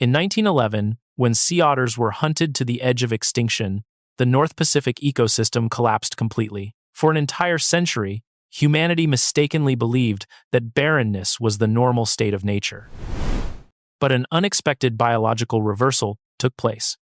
In 1911, when sea otters were hunted to the edge of extinction, the North Pacific ecosystem collapsed completely. For an entire century, humanity mistakenly believed that barrenness was the normal state of nature. But an unexpected biological reversal took place.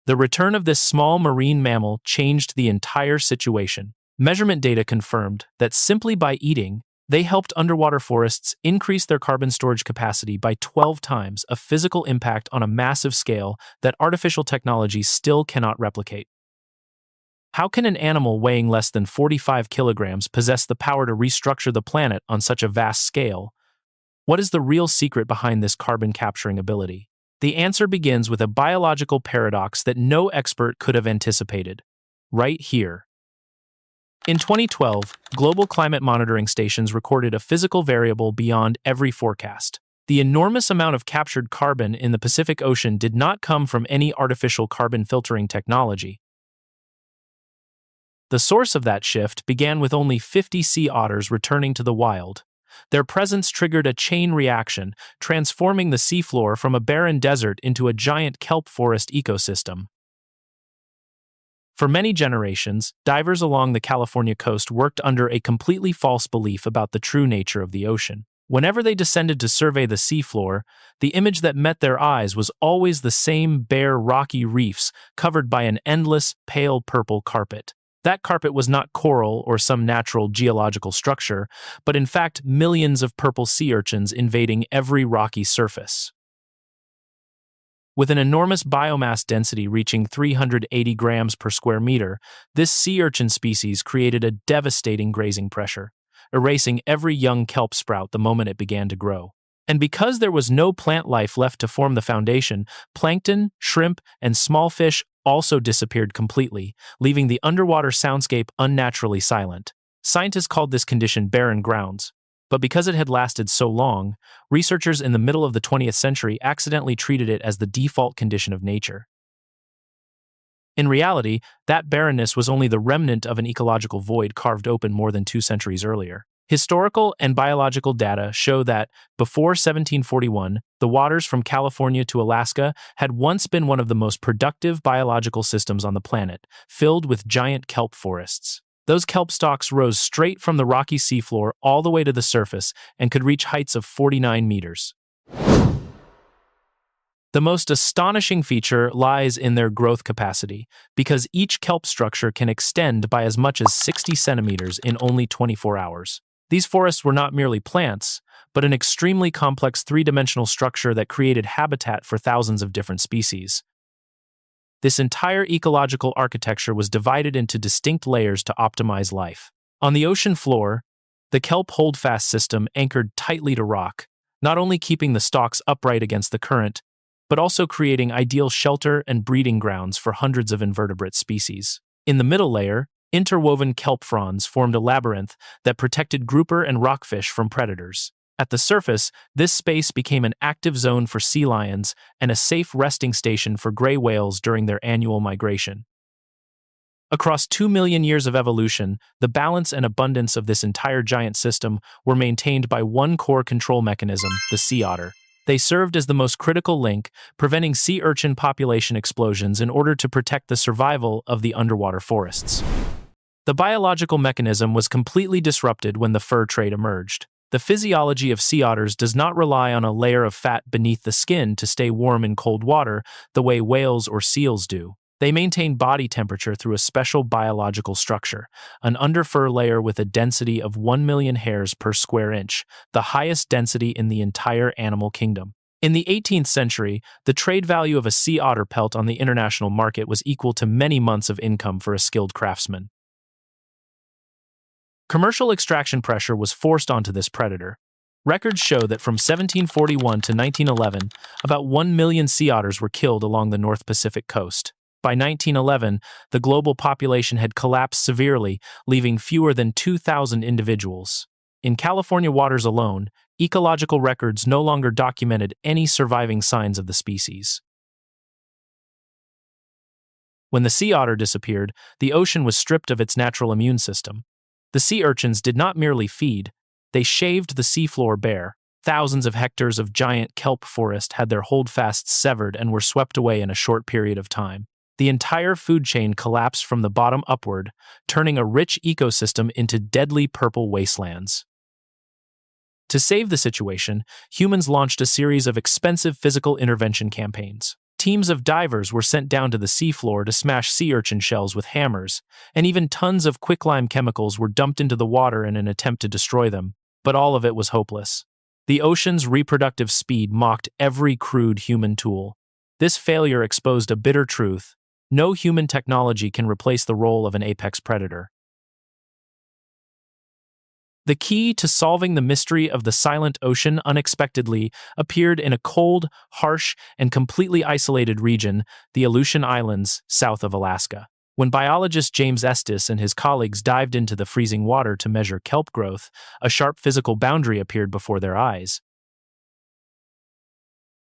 The return of this small marine mammal changed the entire situation. Measurement data confirmed that simply by eating, they helped underwater forests increase their carbon storage capacity by 12 times, a physical impact on a massive scale that artificial technology still cannot replicate. How can an animal weighing less than 45 kilograms possess the power to restructure the planet on such a vast scale? What is the real secret behind this carbon capturing ability? The answer begins with a biological paradox that no expert could have anticipated. Right here. In 2012, global climate monitoring stations recorded a physical variable beyond every forecast. The enormous amount of captured carbon in the Pacific Ocean did not come from any artificial carbon filtering technology. The source of that shift began with only 50 sea otters returning to the wild. Their presence triggered a chain reaction, transforming the seafloor from a barren desert into a giant kelp forest ecosystem. For many generations, divers along the California coast worked under a completely false belief about the true nature of the ocean. Whenever they descended to survey the seafloor, the image that met their eyes was always the same bare rocky reefs covered by an endless, pale purple carpet. That carpet was not coral or some natural geological structure, but in fact millions of purple sea urchins invading every rocky surface. With an enormous biomass density reaching 380 grams per square meter, this sea urchin species created a devastating grazing pressure, erasing every young kelp sprout the moment it began to grow. And because there was no plant life left to form the foundation, plankton, shrimp, and small fish also disappeared completely, leaving the underwater soundscape unnaturally silent. Scientists called this condition barren grounds. But because it had lasted so long, researchers in the middle of the 20th century accidentally treated it as the default condition of nature. In reality, that barrenness was only the remnant of an ecological void carved open more than 2 centuries earlier. Historical and biological data show that, before 1741, the waters from California to Alaska had once been one of the most productive biological systems on the planet, filled with giant kelp forests. Those kelp stalks rose straight from the rocky seafloor all the way to the surface and could reach heights of 49 meters. The most astonishing feature lies in their growth capacity, because each kelp structure can extend by as much as 60 centimeters in only 24 hours. These forests were not merely plants, but an extremely complex three-dimensional structure that created habitat for thousands of different species. This entire ecological architecture was divided into distinct layers to optimize life. On the ocean floor, the kelp holdfast system anchored tightly to rock, not only keeping the stalks upright against the current, but also creating ideal shelter and breeding grounds for hundreds of invertebrate species. In the middle layer, interwoven kelp fronds formed a labyrinth that protected grouper and rockfish from predators. At the surface, this space became an active zone for sea lions and a safe resting station for gray whales during their annual migration. Across 2 million years of evolution, the balance and abundance of this entire giant system were maintained by one core control mechanism, the sea otter. They served as the most critical link, preventing sea urchin population explosions in order to protect the survival of the underwater forests. The biological mechanism was completely disrupted when the fur trade emerged. The physiology of sea otters does not rely on a layer of fat beneath the skin to stay warm in cold water the way whales or seals do. They maintain body temperature through a special biological structure, an underfur layer with a density of 1 million hairs per square inch, the highest density in the entire animal kingdom. In the 18th century, the trade value of a sea otter pelt on the international market was equal to many months of income for a skilled craftsman. Commercial extraction pressure was forced onto this predator. Records show that from 1741 to 1911, about 1 million sea otters were killed along the North Pacific coast. By 1911, the global population had collapsed severely, leaving fewer than 2,000 individuals. In California waters alone, ecological records no longer documented any surviving signs of the species. When the sea otter disappeared, the ocean was stripped of its natural immune system. The sea urchins did not merely feed, they shaved the seafloor bare. thousands of hectares of giant kelp forest had their holdfasts severed and were swept away in a short period of time. The entire food chain collapsed from the bottom upward, turning a rich ecosystem into deadly purple wastelands. To save the situation, humans launched a series of expensive physical intervention campaigns. Teams of divers were sent down to the seafloor to smash sea urchin shells with hammers, and even tons of quicklime chemicals were dumped into the water in an attempt to destroy them, but all of it was hopeless. The ocean's reproductive speed mocked every crude human tool. This failure exposed a bitter truth: no human technology can replace the role of an apex predator. The key to solving the mystery of the silent ocean unexpectedly appeared in a cold, harsh, and completely isolated region, the Aleutian Islands, south of Alaska. When biologist James Estes and his colleagues dived into the freezing water to measure kelp growth, a sharp physical boundary appeared before their eyes.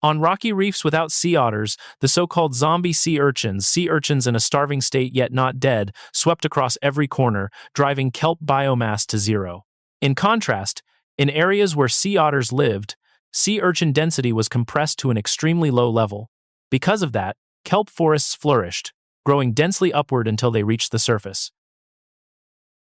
On rocky reefs without sea otters, the so-called zombie sea urchins in a starving state yet not dead, swept across every corner, driving kelp biomass to zero. In contrast, in areas where sea otters lived, sea urchin density was compressed to an extremely low level. Because of that, kelp forests flourished, growing densely upward until they reached the surface.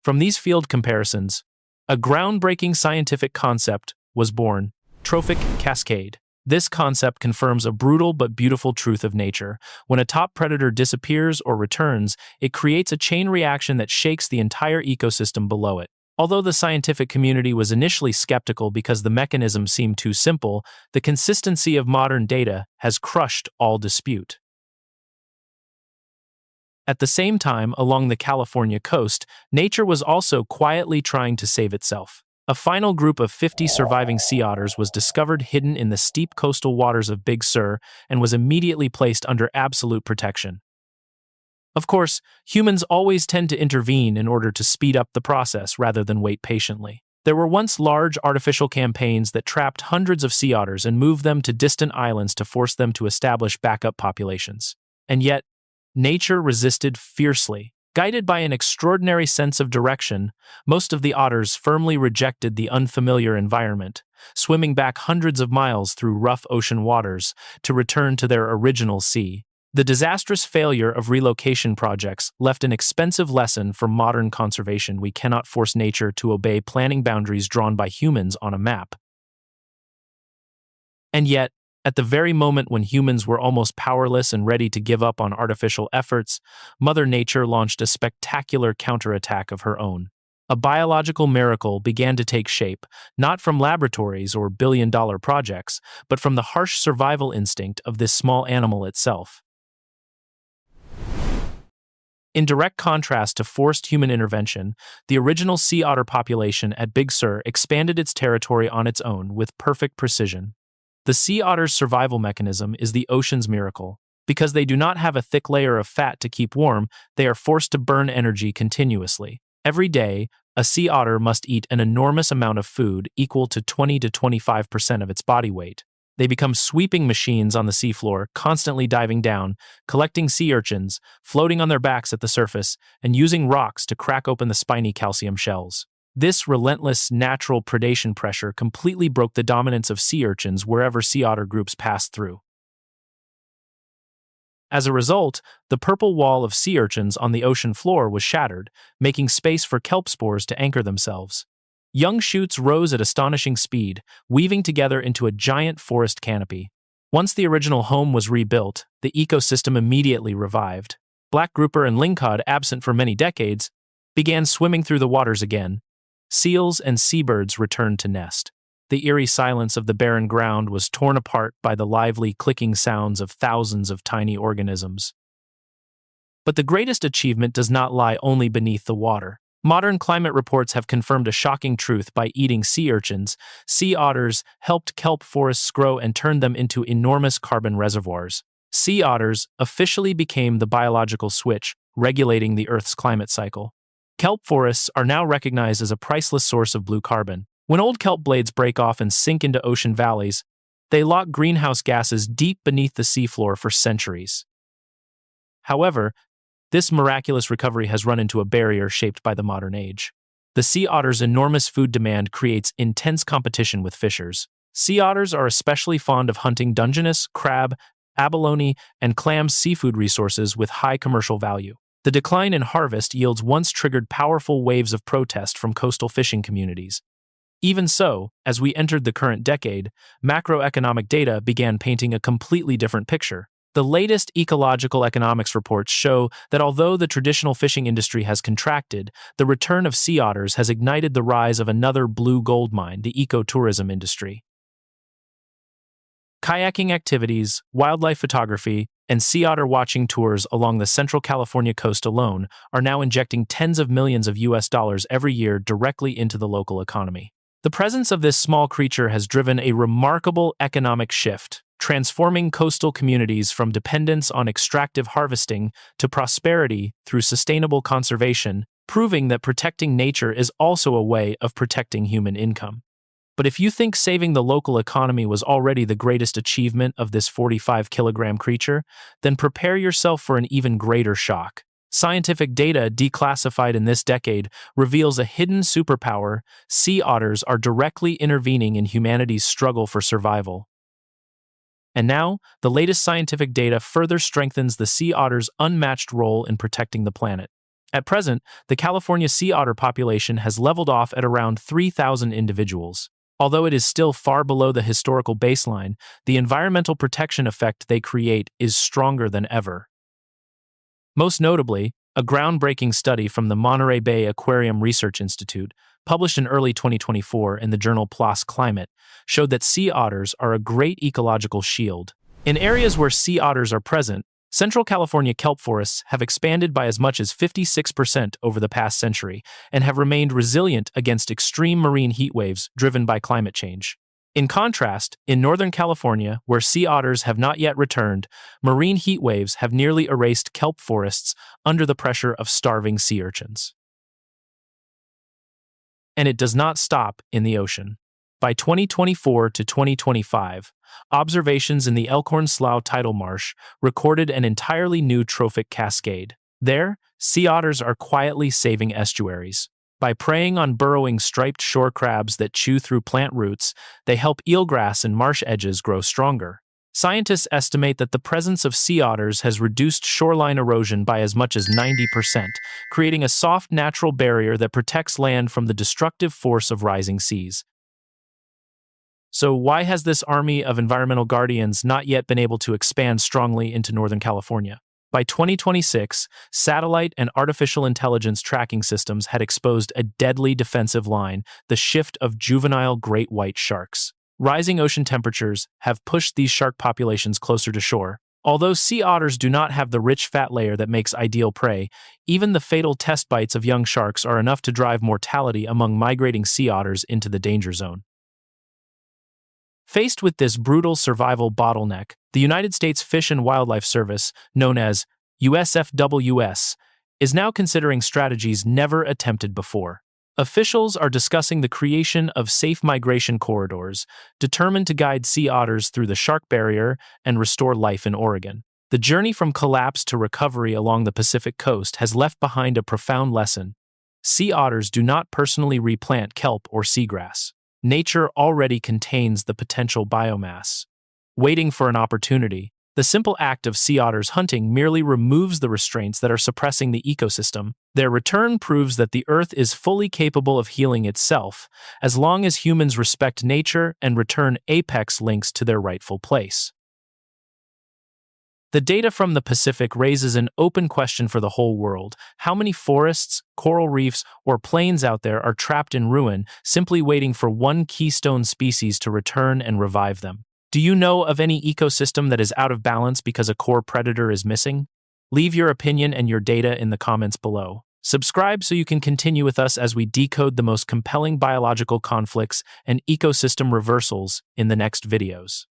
From these field comparisons, a groundbreaking scientific concept was born: Trophic Cascade. This concept confirms a brutal but beautiful truth of nature. When a top predator disappears or returns, it creates a chain reaction that shakes the entire ecosystem below it. Although the scientific community was initially skeptical because the mechanism seemed too simple, the consistency of modern data has crushed all dispute. At the same time, along the California coast, nature was also quietly trying to save itself. A final group of 50 surviving sea otters was discovered hidden in the steep coastal waters of Big Sur and was immediately placed under absolute protection. Of course, humans always tend to intervene in order to speed up the process rather than wait patiently. There were once large artificial campaigns that trapped hundreds of sea otters and moved them to distant islands to force them to establish backup populations. And yet, nature resisted fiercely. Guided by an extraordinary sense of direction, most of the otters firmly rejected the unfamiliar environment, swimming back hundreds of miles through rough ocean waters to return to their original sea. The disastrous failure of relocation projects left an expensive lesson for modern conservation. We cannot force nature to obey planning boundaries drawn by humans on a map. And yet, at the very moment when humans were almost powerless and ready to give up on artificial efforts, Mother Nature launched a spectacular counterattack of her own. A biological miracle began to take shape, not from laboratories or billion-dollar projects, but from the harsh survival instinct of this small animal itself. In direct contrast to forced human intervention, the original sea otter population at Big Sur expanded its territory on its own with perfect precision. The sea otter's survival mechanism is the ocean's miracle. Because they do not have a thick layer of fat to keep warm, they are forced to burn energy continuously. Every day, a sea otter must eat an enormous amount of food equal to 20 to 25% of its body weight. They become sweeping machines on the seafloor, constantly diving down, collecting sea urchins, floating on their backs at the surface, and using rocks to crack open the spiny calcium shells. This relentless natural predation pressure completely broke the dominance of sea urchins wherever sea otter groups passed through. As a result, the purple wall of sea urchins on the ocean floor was shattered, making space for kelp spores to anchor themselves. Young shoots rose at astonishing speed, weaving together into a giant forest canopy. Once the original home was rebuilt, the ecosystem immediately revived. Black grouper and lingcod, absent for many decades, began swimming through the waters again. Seals and seabirds returned to nest. The eerie silence of the barren ground was torn apart by the lively clicking sounds of thousands of tiny organisms. But the greatest achievement does not lie only beneath the water. Modern climate reports have confirmed a shocking truth: by eating sea urchins, sea otters helped kelp forests grow and turned them into enormous carbon reservoirs. Sea otters officially became the biological switch regulating the Earth's climate cycle. Kelp forests are now recognized as a priceless source of blue carbon. When old kelp blades break off and sink into ocean valleys, they lock greenhouse gases deep beneath the seafloor for centuries. However, this miraculous recovery has run into a barrier shaped by the modern age. The sea otter's enormous food demand creates intense competition with fishers. Sea otters are especially fond of hunting Dungeness, crab, abalone, and clam seafood resources with high commercial value. The decline in harvest yields once triggered powerful waves of protest from coastal fishing communities. Even so, as we entered the current decade, macroeconomic data began painting a completely different picture. The latest ecological economics reports show that although the traditional fishing industry has contracted, the return of sea otters has ignited the rise of another blue gold mine, the ecotourism industry. Kayaking activities, wildlife photography, and sea otter watching tours along the Central California coast alone are now injecting tens of millions of US dollars every year directly into the local economy. The presence of this small creature has driven a remarkable economic shift, transforming coastal communities from dependence on extractive harvesting to prosperity through sustainable conservation, proving that protecting nature is also a way of protecting human income. But if you think saving the local economy was already the greatest achievement of this 45-kilogram creature, then prepare yourself for an even greater shock. Scientific data declassified in this decade reveals a hidden superpower. Sea otters are directly intervening in humanity's struggle for survival. And now, the latest scientific data further strengthens the sea otter's unmatched role in protecting the planet. At present, the California sea otter population has leveled off at around 3,000 individuals. Although it is still far below the historical baseline, the environmental protection effect they create is stronger than ever. Most notably, a groundbreaking study from the Monterey Bay Aquarium Research Institute, published in early 2024 in the journal PLOS Climate, showed that sea otters are a great ecological shield. In areas where sea otters are present, Central California kelp forests have expanded by as much as 56% over the past century and have remained resilient against extreme marine heat waves driven by climate change. In contrast, in Northern California, where sea otters have not yet returned, marine heat waves have nearly erased kelp forests under the pressure of starving sea urchins. And it does not stop in the ocean. By 2024 to 2025, observations in the Elkhorn Slough tidal marsh recorded an entirely new trophic cascade. There, sea otters are quietly saving estuaries. By preying on burrowing striped shore crabs that chew through plant roots, they help eelgrass and marsh edges grow stronger. Scientists estimate that the presence of sea otters has reduced shoreline erosion by as much as 90%, creating a soft natural barrier that protects land from the destructive force of rising seas. So why has this army of environmental guardians not yet been able to expand strongly into Northern California? By 2026, satellite and artificial intelligence tracking systems had exposed a deadly defensive line, the shift of juvenile great white sharks. Rising ocean temperatures have pushed these shark populations closer to shore. Although sea otters do not have the rich fat layer that makes ideal prey, even the fatal test bites of young sharks are enough to drive mortality among migrating sea otters into the danger zone. Faced with this brutal survival bottleneck, the United States Fish and Wildlife Service, known as USFWS, is now considering strategies never attempted before. Officials are discussing the creation of safe migration corridors, determined to guide sea otters through the shark barrier and restore life in Oregon. The journey from collapse to recovery along the Pacific coast has left behind a profound lesson. Sea otters do not personally replant kelp or seagrass. Nature already contains the potential biomass. Waiting for an opportunity, the simple act of sea otters hunting merely removes the restraints that are suppressing the ecosystem. Their return proves that the Earth is fully capable of healing itself, as long as humans respect nature and return apex links to their rightful place. The data from the Pacific raises an open question for the whole world. How many forests, coral reefs, or plains out there are trapped in ruin, simply waiting for one keystone species to return and revive them? Do you know of any ecosystem that is out of balance because a core predator is missing? Leave your opinion and your data in the comments below. Subscribe so you can continue with us as we decode the most compelling biological conflicts and ecosystem reversals in the next videos.